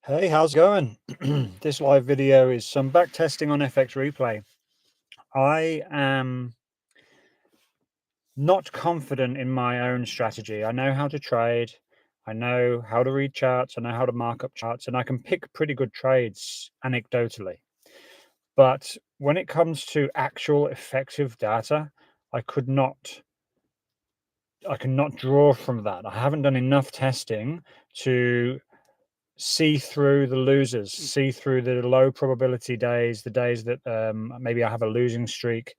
Hey, how's it going? This live video is some back testing on FX Replay. I am not confident in my own strategy. I know how to trade. I know how to read charts. I know how to mark up charts, and I can pick pretty good trades anecdotally. But when it comes to actual effective data, I cannot draw from that. I haven't done enough testing to see through the losers, see through the low probability days, the days that maybe I have a losing streak.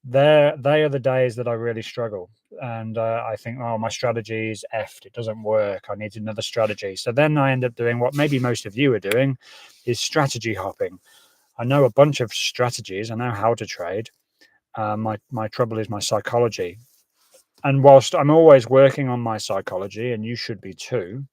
They are the days that I really struggle, and I think, oh, my strategy is effed. It doesn't work. I need another strategy. So then I end up doing what maybe most of you are doing, is strategy hopping. I know a bunch of strategies. I know how to trade. My trouble is my psychology, and whilst I'm always working on my psychology, and you should be too,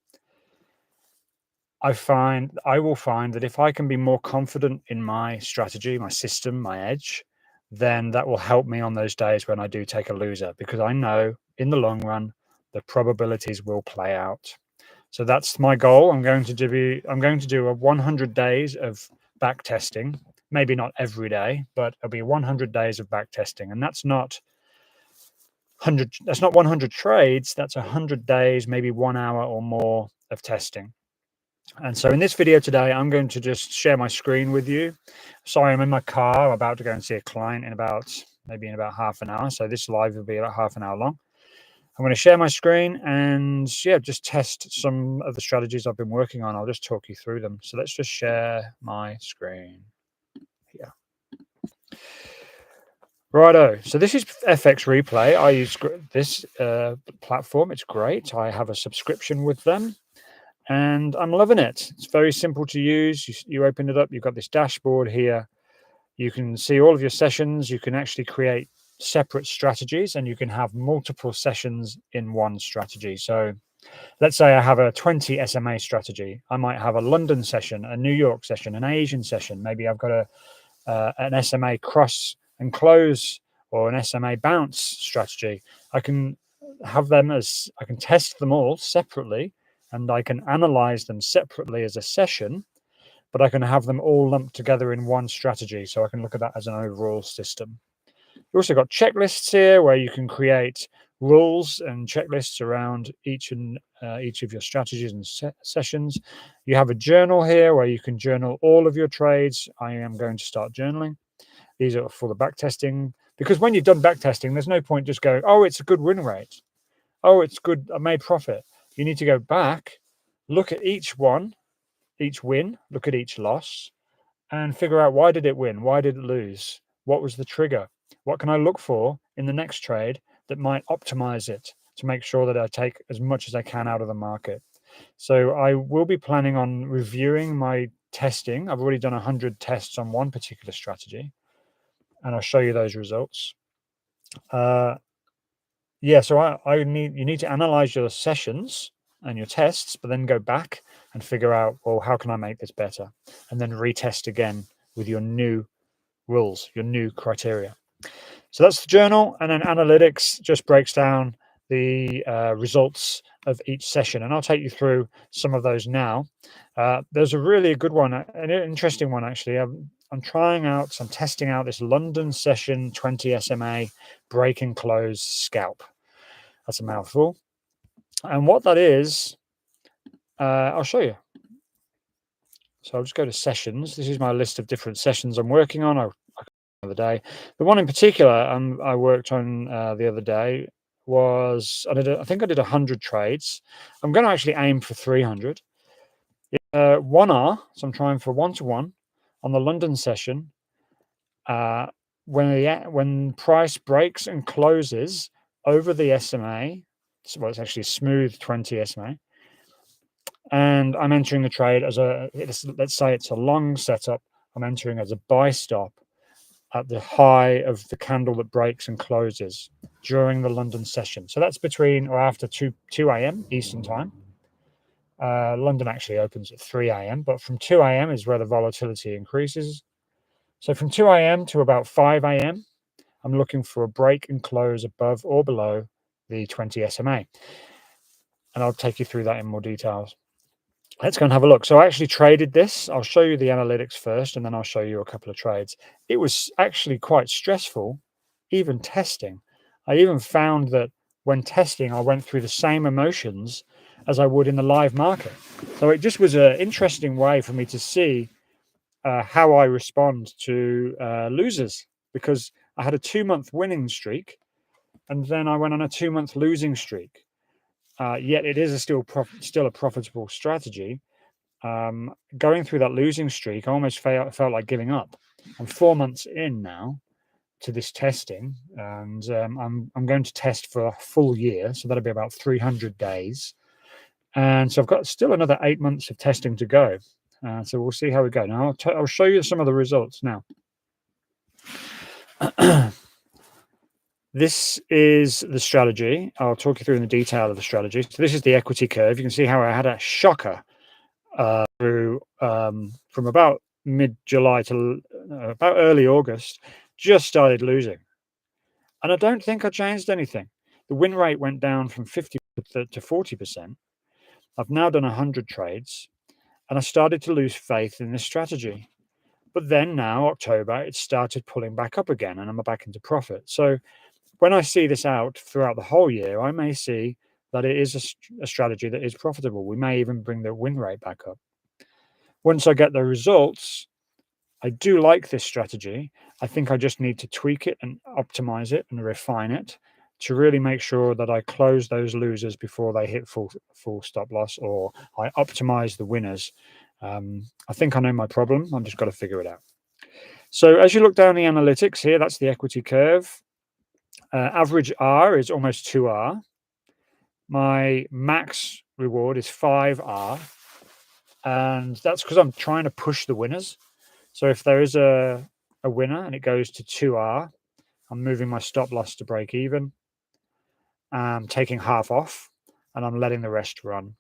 I will find that if I can be more confident in my strategy, my system, my edge, then that will help me on those days when I do take a loser, because I know in the long run the probabilities will play out. So that's my goal. I'm going to do a 100 days of back testing. Maybe not every day, but it'll be 100 days of back testing, and that's not 100 trades. That's 100 days, maybe 1 hour or more of testing. And so in this video today, I'm going to just share my screen with you. Sorry, I'm in my car. I'm about to go and see a client in about half an hour. So this live will be about half an hour long. I'm going to share my screen and just test some of the strategies I've been working on. I'll just talk you through them. So let's just share my screen here. Righto. So this is FX Replay. I use this platform. It's great. I have a subscription with them, and I'm loving it. It's very simple to use. You open it up, you've got this dashboard here. You can see all of your sessions. You can actually create separate strategies, and you can have multiple sessions in one strategy. So let's say I have a 20 SMA strategy. I might have a London session, a New York session, an Asian session. Maybe I've got an SMA cross and close or an SMA bounce strategy. I can test them all separately, and I can analyze them separately as a session, but I can have them all lumped together in one strategy. So I can look at that as an overall system. You've also got checklists here where you can create rules and checklists around each of your strategies and sessions. You have a journal here where you can journal all of your trades. I am going to start journaling. These are for the back testing, because when you've done back testing, there's no point just going, oh, it's a good win rate. Oh, it's good. I made profit. You need to go back, look at each win, look at each loss, and figure out, why did it win? Why did it lose? What was the trigger? What can I look for in the next trade that might optimize it to make sure that I take as much as I can out of the market? So I will be planning on reviewing my testing. I've already done 100 tests on one particular strategy, and I'll show you those results. So you need to analyze your sessions and your tests, but then go back and figure out, well, how can I make this better? And then retest again with your new rules, your new criteria. So that's the journal, and then analytics just breaks down the results of each session, and I'll take you through some of those now. There's a really good one, an interesting one actually. I'm testing out this London session 20 SMA break and close scalp. That's a mouthful. And what that is, I'll show you. So I'll just go to sessions. This is my list of different sessions I'm working on. The other day, the one in particular I worked on the other day was, I think I did 100 trades. I'm going to actually aim for 300. 1R, so I'm trying for 1-to-1 on the London session. When price breaks and closes over the SMA, it's actually a smooth 20 SMA, and I'm entering the trade as let's say it's a long setup. I'm entering as a buy stop at the high of the candle that breaks and closes during the London session. So that's between or after 2 a.m. Eastern time. London actually opens at 3 a.m., but from 2 a.m. is where the volatility increases. So from 2 a.m. to about 5 a.m., I'm looking for a break and close above or below the 20 SMA. And I'll take you through that in more details. let's go and have a look. So I actually traded this. I'll show you the analytics first, and then I'll show you a couple of trades. It was actually quite stressful, even testing. I even found that when testing, I went through the same emotions as I would in the live market. So it just was an interesting way for me to see how I respond to losers, because I had a 2-month winning streak, and then I went on a 2-month losing streak. Yet it is still a profitable strategy. Going through that losing streak, I almost felt like giving up. I'm 4 months in now to this testing, and I'm going to test for a full year, so that'll be about 300 days. And so I've got still another 8 months of testing to go. So we'll see how we go. Now I'll show you some of the results now. This is the strategy. I'll talk you through in the detail of the strategy. So this is the equity curve. You can see how I had a shocker through from about mid-July to about early August, just started losing. And I don't think I changed anything. The win rate went down from 50 to 40%. I've now done 100 trades, and I started to lose faith in this strategy. But then now, October, it started pulling back up again, and I'm back into profit. So when I see this out throughout the whole year, I may see that it is a strategy that is profitable. We may even bring the win rate back up. Once I get the results, I do like this strategy. I think I just need to tweak it and optimize it and refine it to really make sure that I close those losers before they hit full stop loss, or I optimize the winners. I think I know my problem. I've just got to figure it out. So as you look down the analytics here, that's the equity curve. Average R is almost 2R. My max reward is 5R. And that's because I'm trying to push the winners. So if there is a winner and it goes to 2R, I'm moving my stop loss to break even. I'm taking half off, and I'm letting the rest run.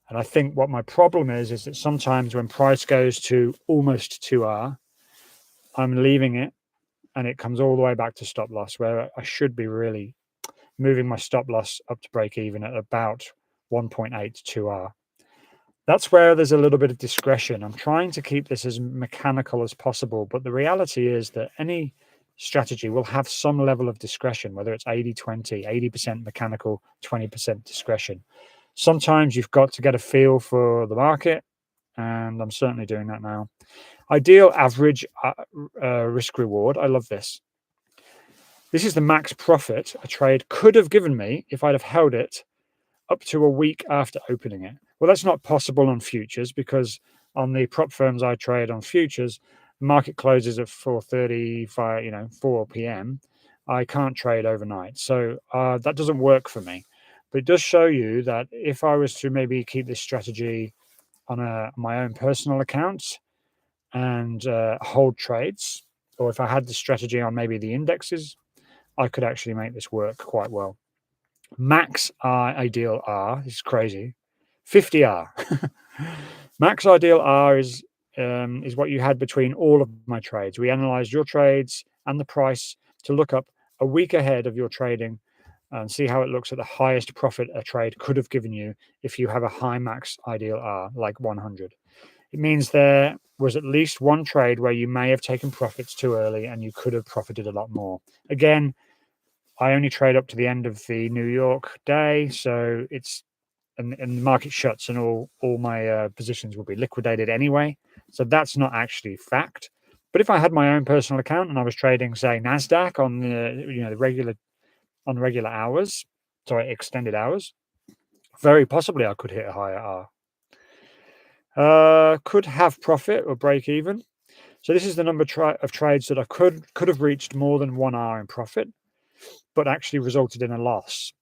And I think what my problem is that sometimes when price goes to almost 2R, I'm leaving it and it comes all the way back to stop loss, where I should be really moving my stop loss up to break even at about 1.8 to 2R. That's where there's a little bit of discretion. I'm trying to keep this as mechanical as possible, but the reality is that any strategy will have some level of discretion, whether it's 80-20, 80% mechanical, 20% discretion. Sometimes you've got to get a feel for the market, and I'm certainly doing that now. Ideal average risk reward. I love this. This is the max profit a trade could have given me if I'd have held it up to a week after opening it. Well, that's not possible on futures, because on the prop firms I trade on futures, the market closes at 4:30, 4 p.m. I can't trade overnight. So that doesn't work for me. But it does show you that if I was to maybe keep this strategy on my own personal account and hold trades, or if I had the strategy on maybe the indexes, I could actually make this work quite well. Max ideal R is crazy. 50R. Max ideal R is what you had between all of my trades. We analyzed your trades and the price to look up a week ahead of your trading and see how it looks at the highest profit a trade could have given you if you have a high max ideal R, like 100. It means there was at least one trade where you may have taken profits too early and you could have profited a lot more. Again, I only trade up to the end of the New York day, so it's and the market shuts, and all my positions will be liquidated anyway. So that's not actually fact. But if I had my own personal account and I was trading, say, Nasdaq on the regular hours, extended hours, very possibly I could hit a higher R. Could have profit or break even. So this is the number of trades that I could have reached more than 1R in profit, but actually resulted in a loss.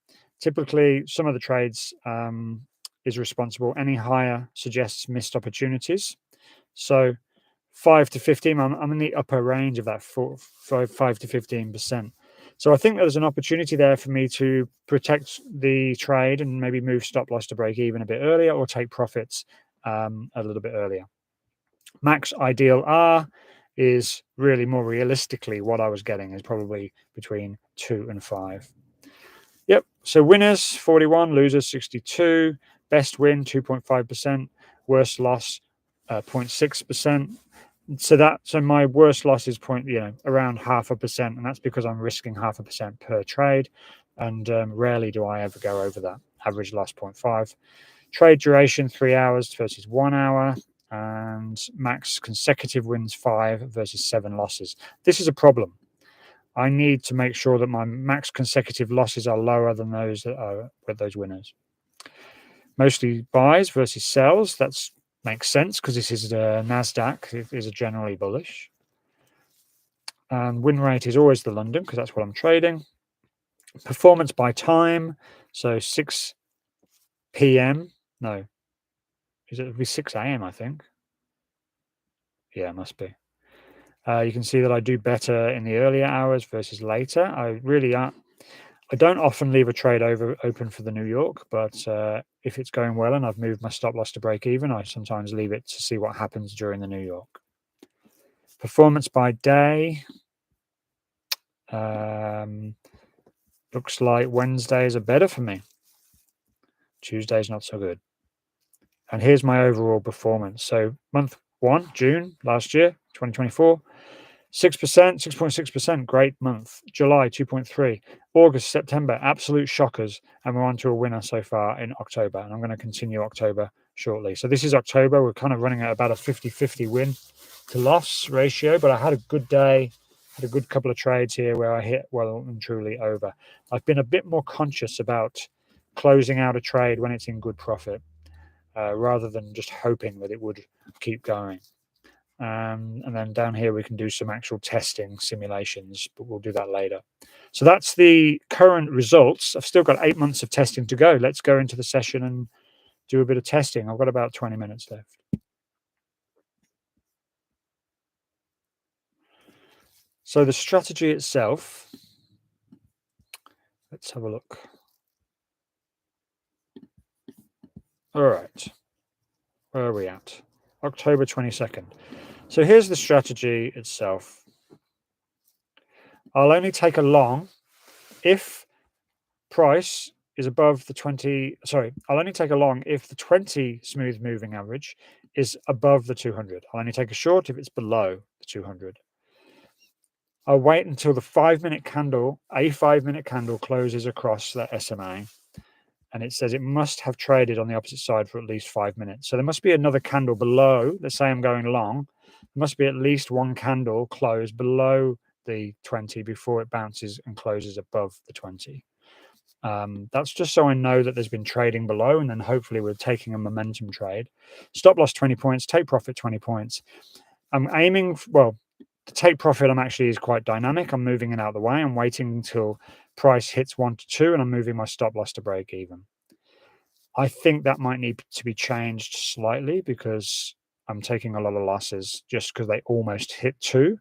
Typically, some of the trades is responsible. Any higher suggests missed opportunities. So 5 to 15, I'm in the upper range of that 5 to 15%. So I think there's an opportunity there for me to protect the trade and maybe move stop loss to break even a bit earlier, or take profits a little bit earlier. Max ideal R is really more realistically what I was getting is probably between 2 and 5. Yep. So winners 41, losers 62, best win 2.5%. Worst loss, 0.6%. So my worst loss is around 0.5%, and that's because I'm risking 0.5% per trade, and rarely do I ever go over that. Average loss 0.5. Trade duration 3 hours versus 1 hour, and max consecutive wins 5 versus 7 losses. This is a problem. I need to make sure that my max consecutive losses are lower than those that are with those winners. Mostly buys versus sells. That's makes sense because this is the Nasdaq. It is generally bullish. And win rate is always the London because that's what I'm trading. Performance by time. So 6 p.m. No, it'll be 6 a.m. I think. Yeah, it must be. You can see that I do better in the earlier hours versus later. I don't often leave a trade open for the New York, but if it's going well and I've moved my stop loss to break even, I sometimes leave it to see what happens during the New York. Performance by day. Looks like Wednesdays are better for me. Tuesday's not so good. And here's my overall performance. So month 1, June last year, 2024. 6%, 6.6%, great month. July, 2.3. August, September, absolute shockers. And we're on to a winner so far in October. And I'm going to continue October shortly. So this is October. We're kind of running at about a 50-50 win to loss ratio. But I had a good day, had a good couple of trades here where I hit well and truly over. I've been a bit more conscious about closing out a trade when it's in good profit, rather than just hoping that it would keep going. And then down here we can do some actual testing simulations, but we'll do that later. So that's the current results. I've still got 8 months of testing to go. Let's go into the session and do a bit of testing. I've got about 20 minutes left. So the strategy itself, let's have a look. All right, where are we at? October 22nd. So here's the strategy itself. I'll only take a long if price is above the 20. Sorry, I'll only take a long if the 20 smooth moving average is above the 200. I'll only take a short if it's below the 200. I'll wait until the 5-minute candle, a 5-minute candle closes across that SMA, and it says it must have traded on the opposite side for at least 5 minutes. So there must be another candle below. Let's say I'm going long. There must be at least one candle close below the 20 before it bounces and closes above the 20. That's just so I know that there's been trading below, and then hopefully we're taking a momentum trade. Stop loss 20 points, take profit 20 points. I'm aiming, the take profit is quite dynamic. I'm moving it out of the way. I'm waiting until price hits 1 to 2, and I'm moving my stop loss to break even. I think that might need to be changed slightly because I'm taking a lot of losses just because they almost hit 2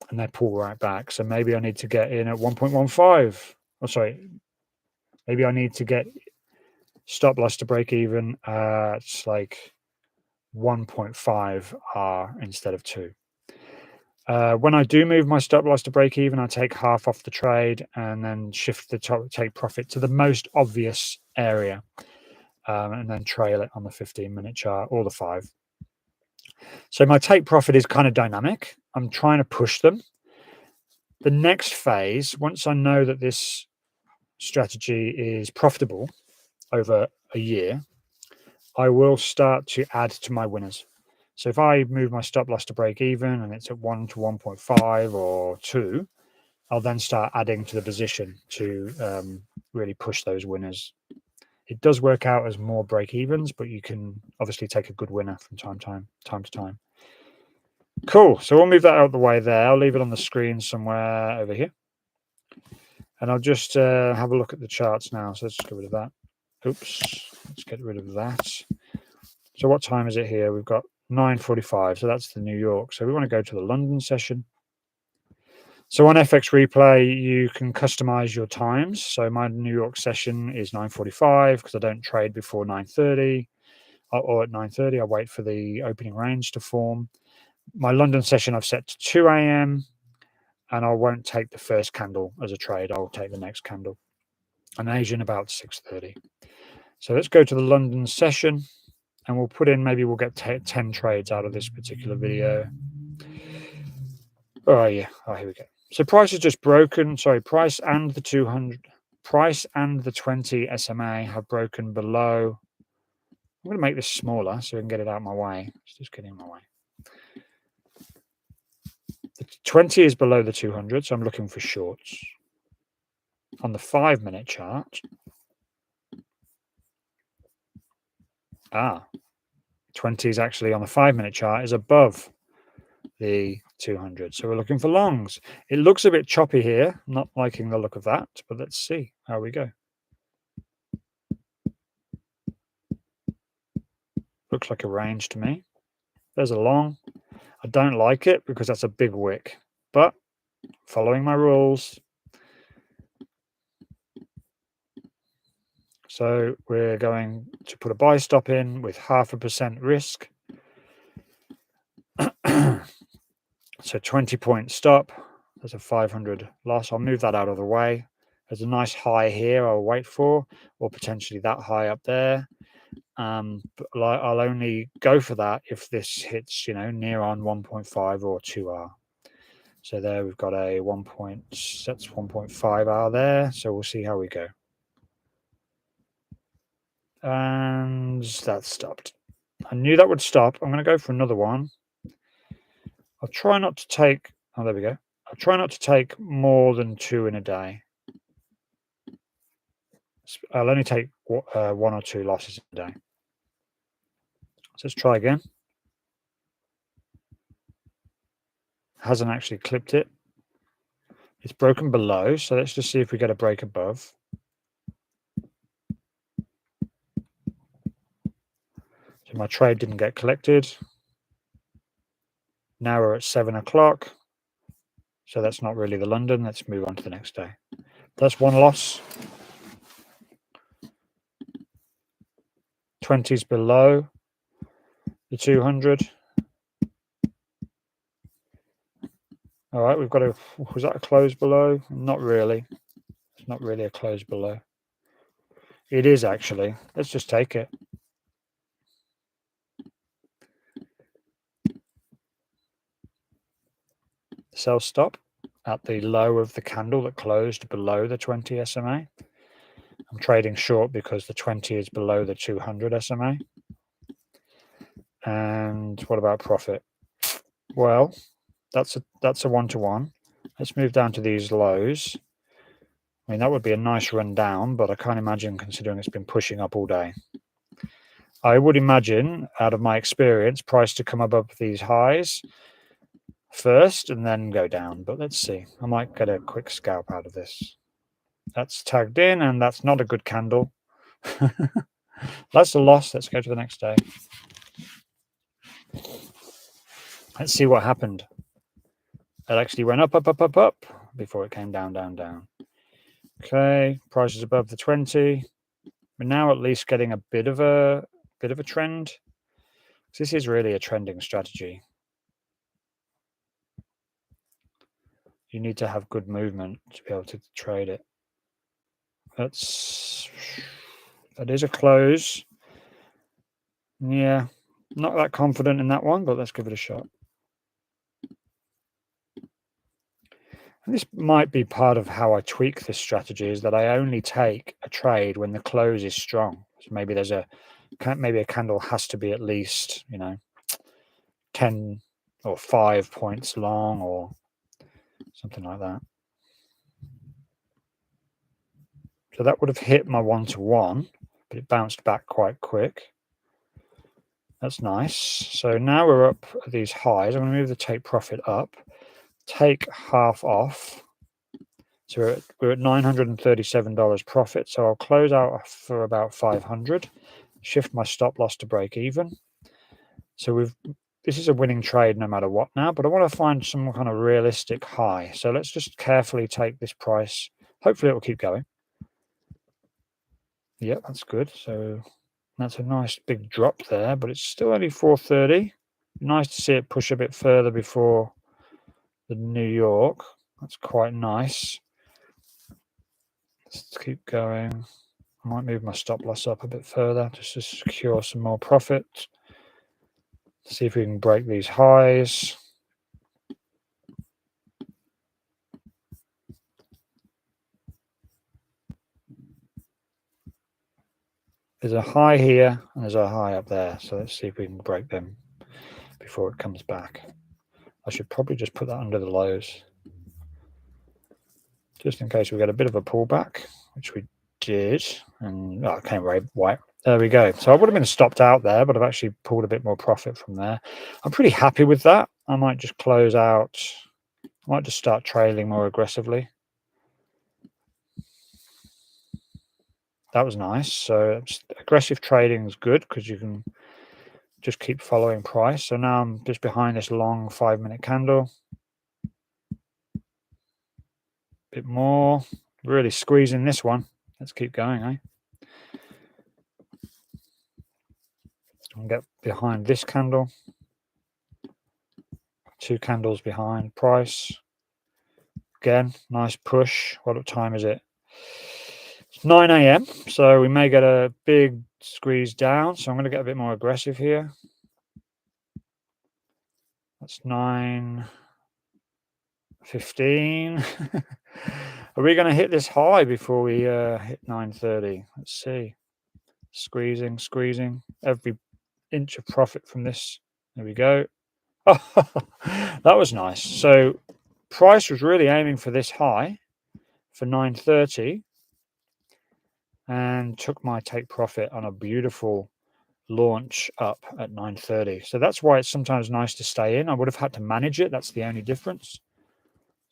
and they pull right back. So maybe I need to get in at 1.15. Oh, sorry. Maybe I need to get stop loss to break even. It's like 1.5 R instead of 2. When I do move my stop loss to break even, I take half off the trade and then shift the take profit to the most obvious area, and then trail it on the 15-minute chart or the 5. So my take profit is kind of dynamic. I'm trying to push them. The next phase, once I know that this strategy is profitable over a year, I will start to add to my winners. So if I move my stop loss to break even and it's at 1 to 1.5 or 2, I'll then start adding to the position to really push those winners. It does work out as more break evens, but you can obviously take a good winner from time to time. Cool. So we'll move that out of the way there. I'll leave it on the screen somewhere over here. And I'll just have a look at the charts now. So let's get rid of that. Oops. Let's get rid of that. So what time is it here? We've got 9:45. So that's the New York. So we want to go to the London session. So on FX Replay, you can customize your times. So my New York session is 9:45 because I don't trade before 9:30, or at 9:30. I wait for the opening range to form. My London session I've set to 2 a.m. and I won't take the first candle as a trade. I'll take the next candle. And Asian about 6:30. So let's go to the London session and we'll put in, maybe we'll get 10 trades out of this particular video. Oh yeah, here we go. So price is just broken. Sorry, price and the 200, price and the 20 SMA have broken below. I'm going to make this smaller so we can get it out of my way. It's just getting in my way. The 20 is below the 200, so I'm looking for shorts. On the 5-minute chart, 20 is actually on the 5-minute chart is above the 200, so we're looking for longs. It looks a bit choppy here. I'm not liking the look of that, but let's see how we go. Looks like a range to me. There's a long. I don't like it because that's a big wick, but following my rules. So we're going to put a buy stop in with 0.5% risk. So 20-point stop. There's a 500 loss. I'll move that out of the way. There's a nice high here I'll wait for, or potentially that high up there. But I'll only go for that if this hits, near on 1.5 or 2R. So there we've got a 1.5R there. So we'll see how we go. And that stopped. I knew that would stop. I'm going to go for another one. I'll try not to take, there we go. I'll try not to take more than 2 in a day. I'll only take 1 or 2 losses a day. So let's try again. Hasn't actually clipped it. It's broken below, so let's just see if we get a break above. So my trade didn't get collected. Now we're at 7 o'clock. So that's not really the London. Let's move on to the next day. That's one loss. 20's below the 200. All right, we've got a, was that a close below? Not really. It's not really a close below. It is actually. Let's just take it. Sell stop at the low of the candle that closed below the 20 SMA. I'm trading short because the 20 is below the 200 SMA. And what about profit? Well, that's a 1-to-1. Let's move down to these lows. I mean, that would be a nice run down, but I can't imagine, considering it's been pushing up all day. I would imagine, out of my experience, price to come above these highs first and then go down. But let's see. I might get a quick scalp out of this. That's tagged in, and that's not a good candle. That's a loss. Let's go to the next day. Let's see what happened. It actually went up before it came down. Okay, price is above the 20. We're now at least getting a bit of a trend. This is really a trending strategy. You need to have good movement to be able to trade it. That is a close. Yeah, not that confident in that one, but let's give it a shot. And this might be part of how I tweak this strategy, is that I only take a trade when the close is strong. So maybe there's maybe a candle has to be at least 10 or 5 points long or something like that. So that would have hit my 1-to-1, but it bounced back quite quick. That's nice. So now we're up at these highs. I'm going to move the take profit up, take half off. So we're at $937 profit. So I'll close out for about 500, shift my stop loss to break even. So this is a winning trade no matter what now, but I want to find some kind of realistic high. So let's just carefully take this price. Hopefully it will keep going. Yeah, that's good. So that's a nice big drop there, but it's still only 430. Nice to see it push a bit further before the New York. That's quite nice. Let's keep going. I might move my stop loss up a bit further just to secure some more profit. See if we can break these highs. There's a high here and there's a high up there. So let's see if we can break them before it comes back. I should probably just put that under the lows, just in case we get a bit of a pullback, which we did. And it came very white. There we go. So I would have been stopped out there, but I've actually pulled a bit more profit from there. I'm pretty happy with that. I might just close out. I might just start trailing more aggressively. That was nice. So aggressive trading is good because you can just keep following price. So now I'm just behind this long 5-minute candle. Bit more. Really squeezing this one. Let's keep going, eh? And get behind this candle. 2 candles behind price. Again, nice push. What time is it? It's 9 a.m. So we may get a big squeeze down. So I'm going to get a bit more aggressive here. That's 9:15. Are we going to hit this high before we hit 9:30? Let's see. Squeezing. Every inch of profit from this. There we go. Oh, that was nice. So price was really aiming for this high for 9:30 and took my take profit on a beautiful launch up at 9:30. So that's why it's sometimes nice to stay in. I would have had to manage it. That's the only difference.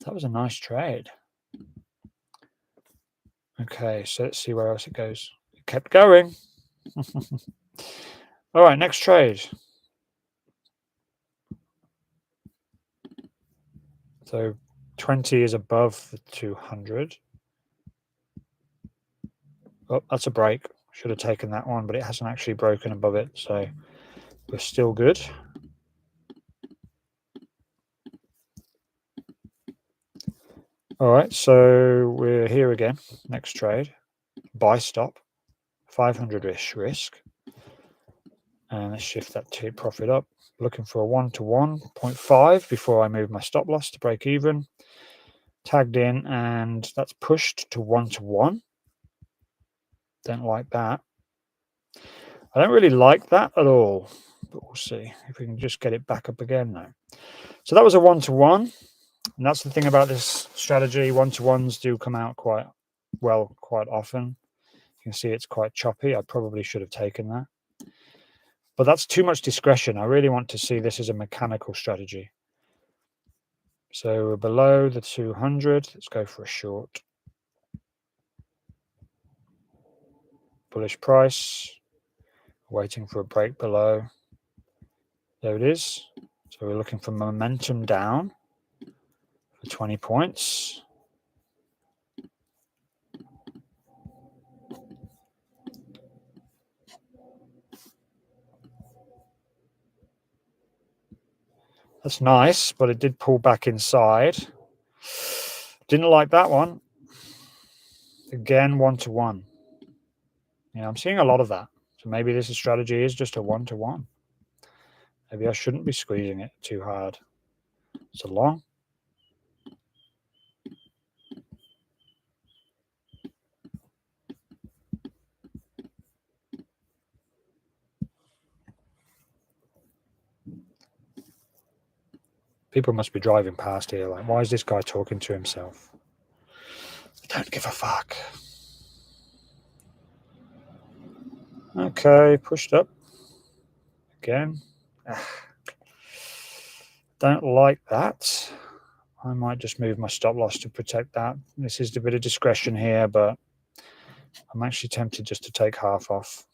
That was a nice trade. Okay, so let's see where else it goes. It kept going. All right, next trade. So 20 is above the 200. Oh, that's a break. Should have taken that one, but it hasn't actually broken above it, so we're still good. All right, so we're here again. Next trade, buy stop, 500-ish risk. And let's shift that to profit up. Looking for a 1-to-1, 0.5 before I move my stop loss to break even. Tagged in, and that's pushed to 1-to-1. Don't like that. I don't really like that at all, but we'll see if we can just get it back up again now. So that was a 1-to-1. And that's the thing about this strategy. 1-to-1s do come out quite well, quite often. You can see it's quite choppy. I probably should have taken that. But that's too much discretion. I really want to see this as a mechanical strategy. So we're below the 200. Let's go for a short. Bullish price. Waiting for a break below. There it is. So we're looking for momentum down for 20 points. That's nice, but it did pull back inside. Didn't like that one. Again, 1-to-1. Yeah, I'm seeing a lot of that. So maybe this strategy is just a 1-to-1. Maybe I shouldn't be squeezing it too hard. It's a long. People must be driving past here like, why is this guy talking to himself? I don't give a fuck. Okay, pushed up. Again. Don't like that. I might just move my stop loss to protect that. This is a bit of discretion here, but I'm actually tempted just to take half off.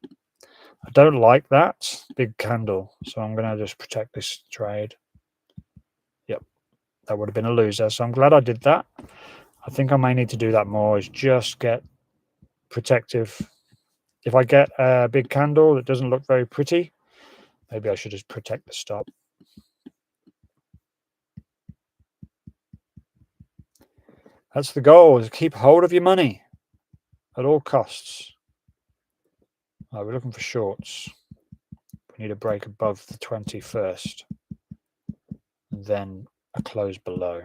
I don't like that big candle, so I'm going to just protect this trade. Yep, that would have been a loser, so I'm glad I did that. I think I may need to do that more, is just get protective. If I get a big candle that doesn't look very pretty, maybe I should just protect the stop. That's the goal, is keep hold of your money. at all costs. Oh, we're looking for shorts. We need a break above the 20 first, and then a close below.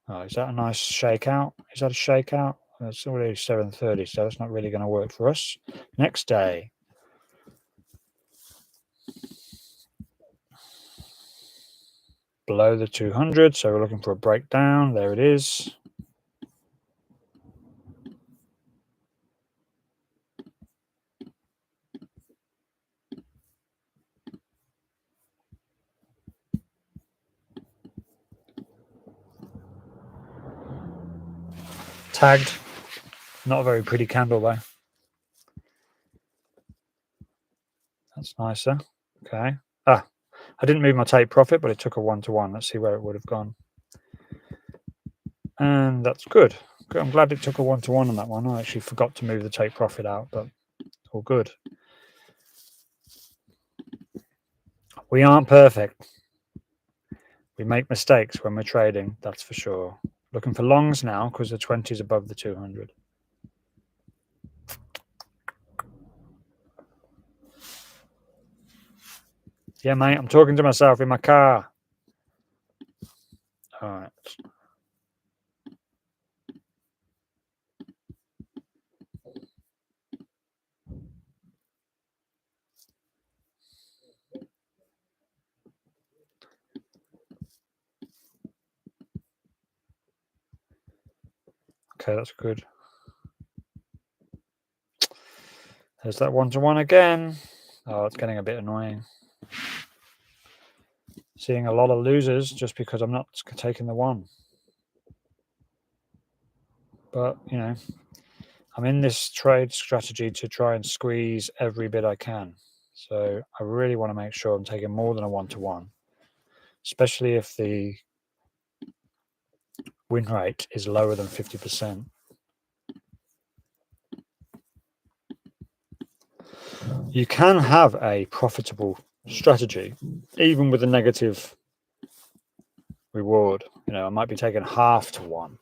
Oh, is that a nice shakeout? Is that a shakeout? It's already 7:30, so that's not really going to work for us. Next day. Below the 200, so we're looking for a breakdown. There it is. Tagged. Not a very pretty candle though. That's nicer. Okay. I didn't move my take profit, but it took a 1-to-1. Let's see where it would have gone. And that's good. I'm glad it took a 1-to-1 on that one. I actually forgot to move the take profit out, but all good. We aren't perfect. We make mistakes when we're trading, that's for sure. Looking for longs now because the 20 is above the 200. Yeah, mate, I'm talking to myself in my car. All right. Okay, that's good. There's that 1-to-1 again. Oh, it's getting a bit annoying. Seeing a lot of losers just because I'm not taking the one. But, you know, I'm in this trade strategy to try and squeeze every bit I can. So I really want to make sure I'm taking more than a 1-to-1, especially if the win rate is lower than 50%. You can have a profitable strategy, even with a negative reward. You know, I might be taking half to one,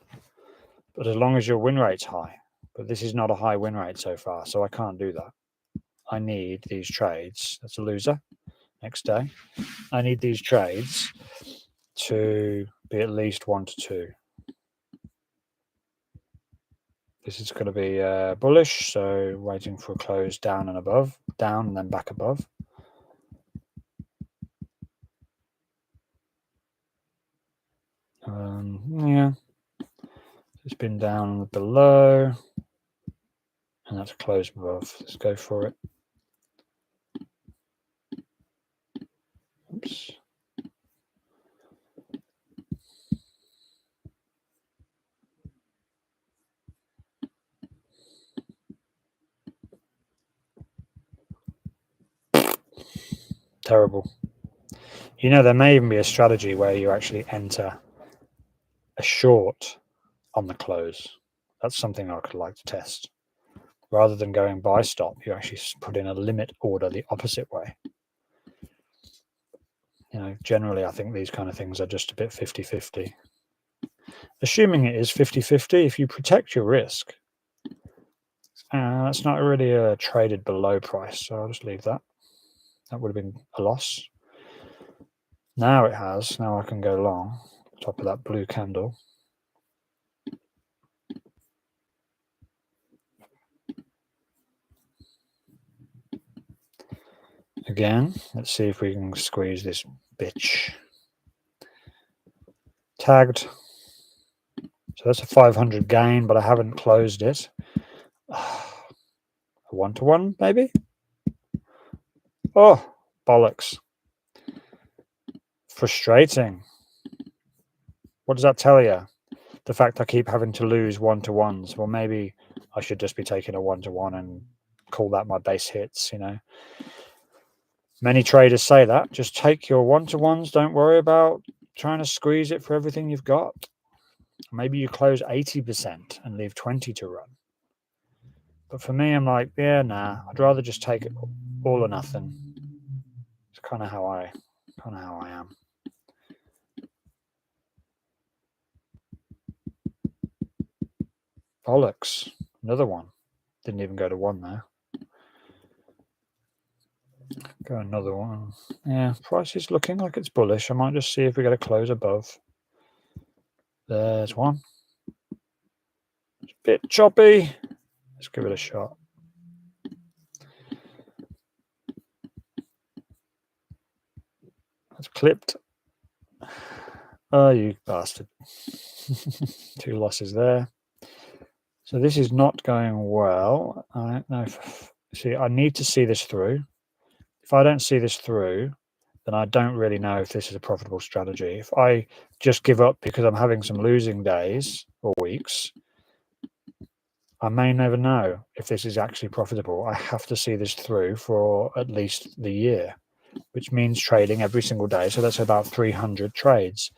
but as long as your win rate's high. But this is not a high win rate so far, so I can't do that. I need these trades. That's a loser. Next day. I need these trades to be at least 1-to-2. This is going to be bullish, so waiting for a close down and above, down and then back above. Yeah, it's been down below, and that's a close above. Let's go for it. Oops. Terrible. You know, there may even be a strategy where you actually enter a short on the close. That's something I could like to test. Rather than going buy stop, you actually put in a limit order the opposite way. You know, generally, I think these kind of things are just a bit 50-50. Assuming it is 50-50, if you protect your risk, that's not really traded below price, so I'll just leave that. That would have been a loss. Now it has. Now I can go long. Top of that blue candle. Again, let's see if we can squeeze this bitch. Tagged. So that's a 500 gain, but I haven't closed it. A 1-to-1, maybe? Oh, bollocks. Frustrating. What does that tell you? The fact I keep having to lose 1-to-1s. Well, maybe I should just be taking a 1-to-1 and call that my base hits, you know. Many traders say that. Just take your 1-to-1s. Don't worry about trying to squeeze it for everything you've got. Maybe you close 80% and leave 20 to run. But for me, I'm like, yeah, nah. I'd rather just take it all or nothing. It's kind of how I am. Bollocks. Another one. Didn't even go to 1 there. Go another one. Yeah, price is looking like it's bullish. I might just see if we get a close above. There's one. It's a bit choppy. Let's give it a shot. That's clipped. Oh, you bastard. 2 losses there. So this is not going well. I don't know if, see, I need to see this through. If I don't see this through, then I don't really know if this is a profitable strategy. If I just give up because I'm having some losing days or weeks, I may never know if this is actually profitable. I have to see this through for at least the year, which means trading every single day. So that's about 300 trades.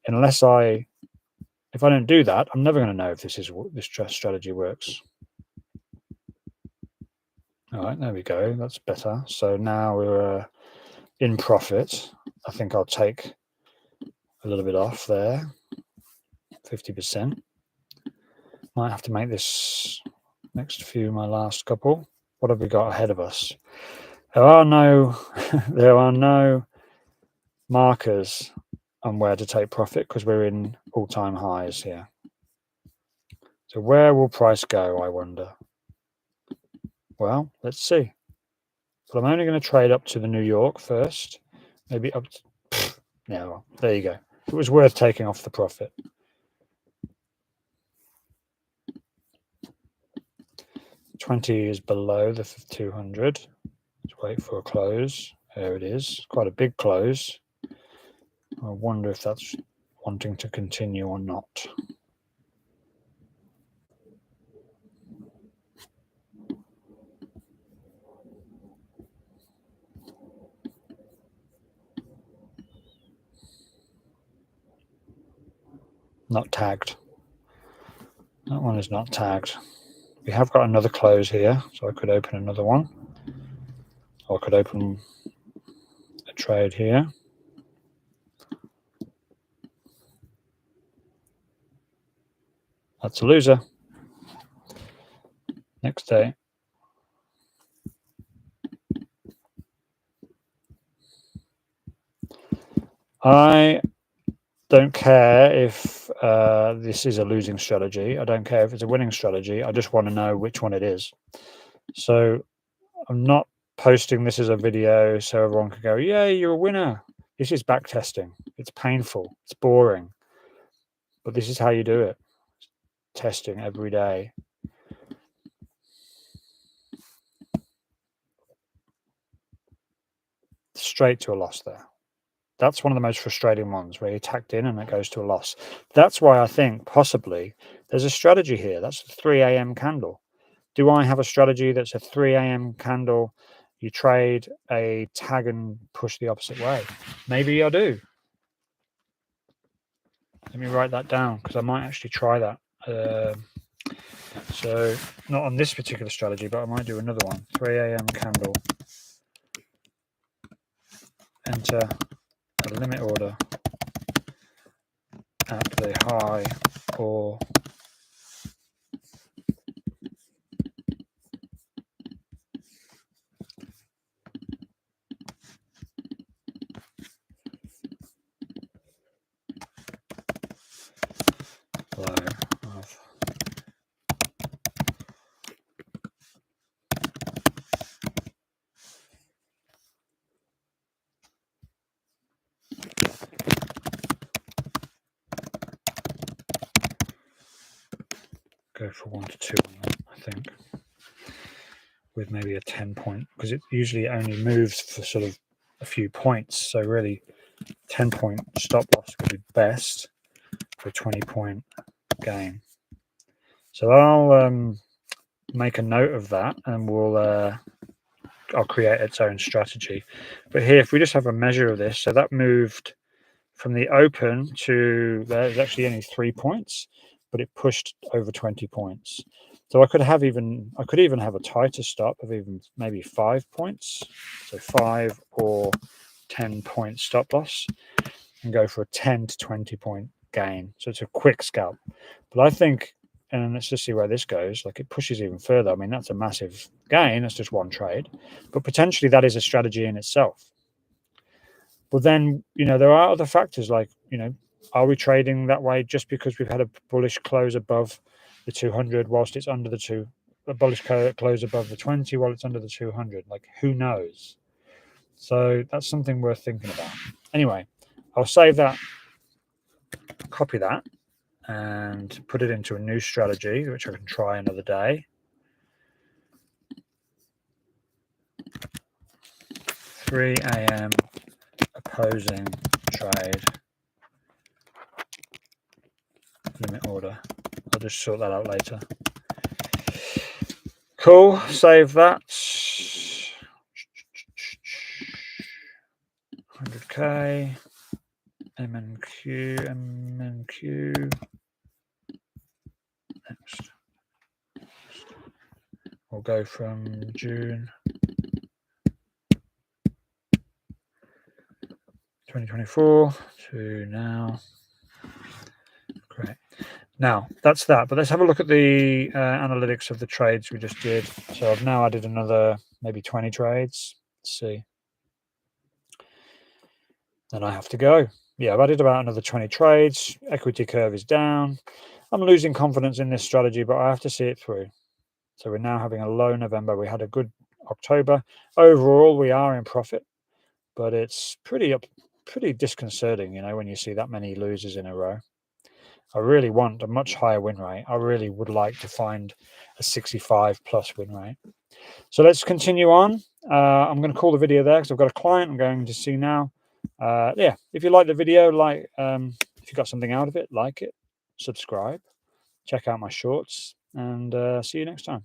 If I don't do that, I'm never going to know if this strategy works. All right, there we go. That's better. So now we're in profit. I think I'll take a little bit off there, 50%. Might have to make this next few my last couple. What have we got ahead of us? There are no markers on where to take profit because we're in all-time highs here. So where will price go, I wonder? Well, let's see. But I'm only going to trade up to the New York first. Maybe up to... Yeah, well, there you go. It was worth taking off the profit. $20 is below the 200. Let's wait for a close. There it is. Quite a big close. I wonder if that's wanting to continue or not. Not tagged. That one is not tagged. We have got another close here, so I could open another one. Or I could open a trade here. That's a loser. Next day. I don't care if this is a losing strategy. I don't care if it's a winning strategy. I just want to know which one it is. So I'm not posting this as a video so everyone can go, yeah, you're a winner. This is backtesting. It's painful. It's boring. But this is how you do it. Testing every day. Straight to a loss there. That's one of the most frustrating ones where you're tacked in and it goes to a loss. That's why I think possibly there's a strategy here. That's the 3 a.m. candle. Do I have a strategy that's a 3 a.m. candle? You trade a tag and push the opposite way. Maybe I do. Let me write that down because I might actually try that. So not on this particular strategy, but I might do another one. 3 a.m. candle. Enter a limit order at the high or low of go for 1 to 2 on that, I think, with maybe a 10 point, because it usually only moves for sort of a few points. So really 10 point stop loss would be best for a 20 point gain. So I'll make a note of that and I'll create its own strategy. But here, if we just have a measure of this, so that moved from the open to there's actually only 3 points, but it pushed over 20 points. So I could even have a tighter stop of even maybe 5 points, so 5 or 10 point stop loss, and go for a 10 to 20 point gain. So it's a quick scalp. But I think and let's just see where this goes. Like, it pushes even further. I mean, that's a massive gain. That's just one trade, but potentially that is a strategy in itself. But then, there are other factors like, are we trading that way just because we've had a bullish close above the 200 whilst it's under a bullish close above the 20 while it's under the 200? Like, who knows? So that's something worth thinking about. Anyway, I'll save that, copy that, and put it into a new strategy, which I can try another day. 3 a.m. opposing trade, limit order. I'll just sort that out later. Cool, save that. 100k, MNQ. Next. We'll go from June 2024 to now. Great. Now, that's that. But let's have a look at the analytics of the trades we just did. So I've now added another maybe 20 trades. Let's see. Then I have to go. Yeah, I've added about another 20 trades. Equity curve is down. I'm losing confidence in this strategy, but I have to see it through. So we're now having a low November. We had a good October. Overall, we are in profit, but it's pretty disconcerting, when you see that many losers in a row. I really want a much higher win rate. I really would like to find a 65 plus win rate. So let's continue on. I'm going to call the video there because I've got a client I'm going to see now. Yeah, if you like the video, if you got something out of it, like it, subscribe, check out my shorts, and see you next time.